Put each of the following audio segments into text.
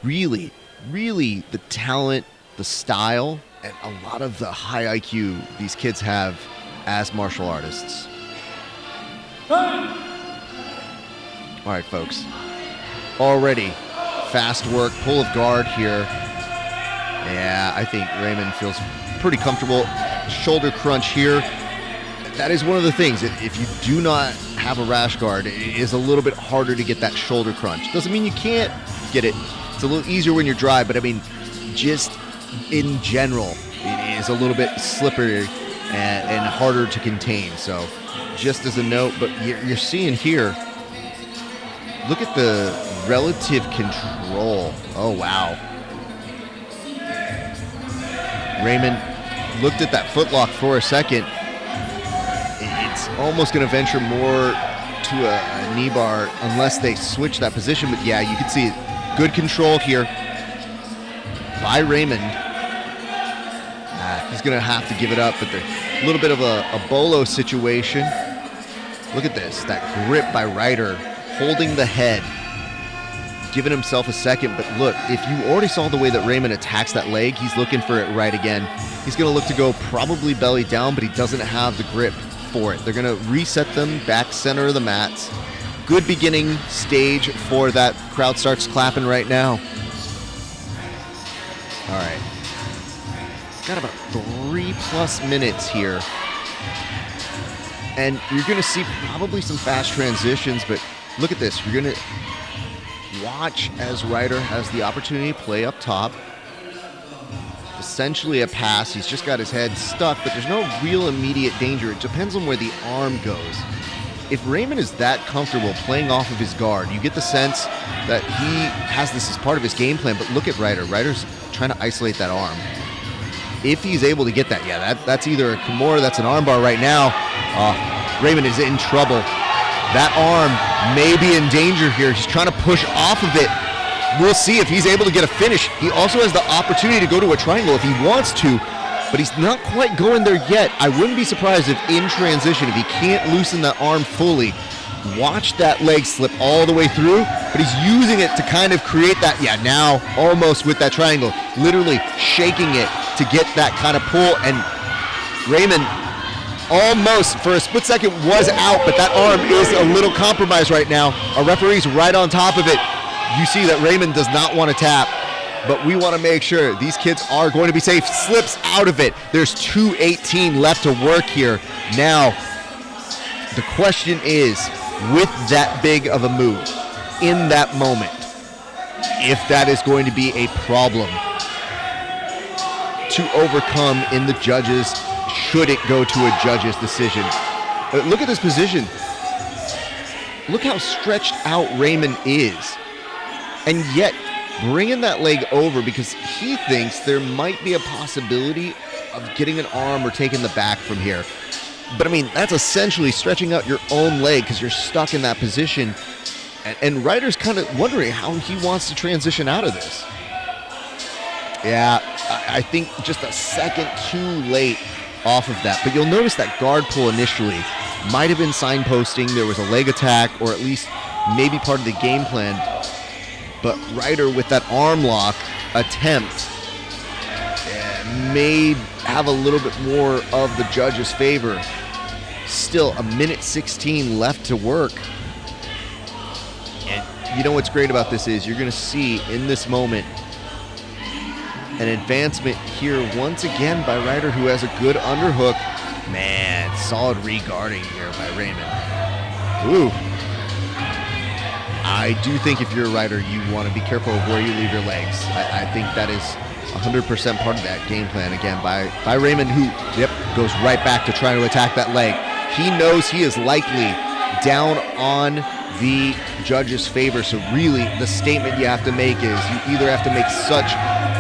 really, really the talent, the style, and a lot of the high IQ these kids have as martial artists. All right, folks. Already fast work, pull of guard here. Yeah, I think Raymond feels pretty comfortable. Shoulder crunch here. That is one of the things. If you do not have a rash guard, it is a little bit harder to get that shoulder crunch. Doesn't mean you can't get it. It's a little easier when you're dry, but I mean, just in general, it is a little bit slippery and harder to contain. So just as a note, but you're seeing here, look at the relative control. Oh, wow. Raymond looked at that footlock for a second. It's almost going to venture more to a knee bar unless they switch that position. But yeah, you can see it. Good control here by Raymond. He's going to have to give it up, but there's a little bit of a bolo situation. Look at this, that grip by Ryder, holding the head, giving himself a second. But look, if you already saw the way that Raymond attacks that leg, he's looking for it right again. He's going to look to go probably belly down, but he doesn't have the grip for it. They're going to reset them back center of the mats. Good beginning stage for that. Crowd starts clapping right now. All right. Got about 3+ minutes here. And you're going to see probably some fast transitions, but look at this. You're going to watch as Ryder has the opportunity to play up top. Essentially a pass. He's just got his head stuck, but there's no real immediate danger. It depends on where the arm goes. If Raymond is that comfortable playing off of his guard, you get the sense that he has this as part of his game plan, but look at Ryder. Ryder's trying to isolate that arm. If he's able to get that, yeah, that's either a Kimura, that's an armbar right now. Raymond is in trouble. That arm may be in danger here. He's trying to push off of it. We'll see if he's able to get a finish. He also has the opportunity to go to a triangle if he wants to, but he's not quite going there yet. I wouldn't be surprised if in transition, if he can't loosen that arm fully, watch that leg slip all the way through, but he's using it to kind of create that, yeah, now almost with that triangle, literally shaking it to get that kind of pull, and Raymond almost for a split second was out, but that arm is a little compromised right now. Our referee's right on top of it. You see that Raymond does not want to tap, but we want to make sure these kids are going to be safe. Slips out of it. There's 2:18 left to work here. Now, the question is, with that big of a move, in that moment, if that is going to be a problem to overcome in the judges, should it go to a judge's decision. Look at this position. Look how stretched out Raymond is. And yet, bringing that leg over because he thinks there might be a possibility of getting an arm or taking the back from here. But I mean, that's essentially stretching out your own leg because you're stuck in that position. And Ryder's kind of wondering how he wants to transition out of this. Yeah, I think just a second too late off of that. But you'll notice that guard pull initially might have been signposting. There was a leg attack, or at least maybe part of the game plan. But Ryder with that arm lock attempt may have a little bit more of the judge's favor. Still, 1:16 left to work. And you know what's great about this is you're going to see in this moment an advancement here once again by Ryder, who has a good underhook. Man, solid re-guarding here by Raymond. Ooh. I do think if you're a Ryder, you want to be careful of where you leave your legs. I think that is 100% part of that game plan again by Raymond, who goes right back to trying to attack that leg. He knows he is likely down on the judge's favor, so really the statement you have to make is you either have to make such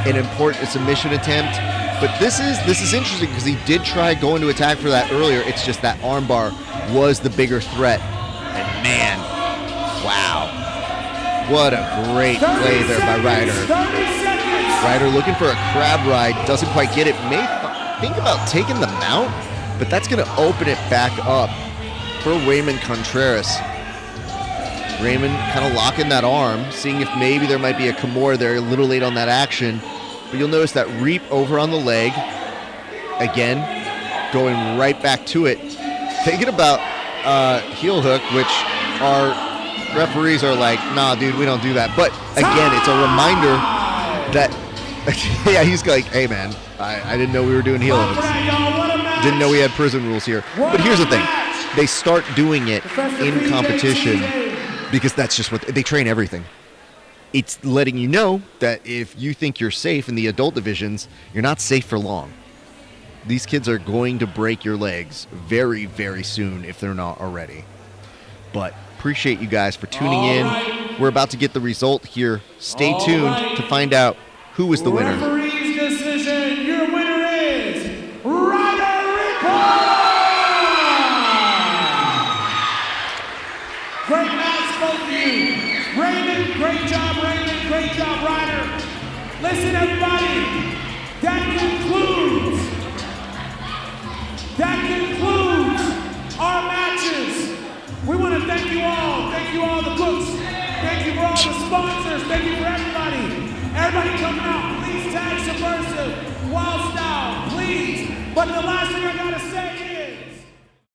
an important submission attempt, but this is interesting because he did try going to attack for that earlier. It's just that armbar was the bigger threat, and man, wow, what a great play there by Ryder. Ryder looking for a crab ride, doesn't quite get it. May think about taking the mount, but that's going to open it back up for Raymond Contreras. Raymond kind of locking that arm, seeing if maybe there might be a Kimura there, a little late on that action. But you'll notice that reap over on the leg. Again, going right back to it. Thinking about heel hook, which our referees are like, nah, dude, we don't do that. But again, it's a reminder that, yeah, he's like, hey, man, I didn't know we were doing heel hooks. Didn't know we had prison rules here. But here's the thing. They start doing it in competition because that's just what they train everything. It's letting you know that if you think you're safe in the adult divisions, you're not safe for long. These kids are going to break your legs very, very soon if they're not already. But appreciate you guys for tuning in. We're about to get the result here. Stay tuned to find out who is the winner. Referee's decision. Your winner is Ryder Reppond. Great match, both of you. Raymond, great job, Raymond. Great job, Ryder. Listen, everybody. That concludes our matches. We want to thank you all. Thank you all, the cooks. Thank you for all the sponsors. Thank you for everybody. Everybody coming out. Please tag Subversiv, Wyld Style, please. But the last thing I got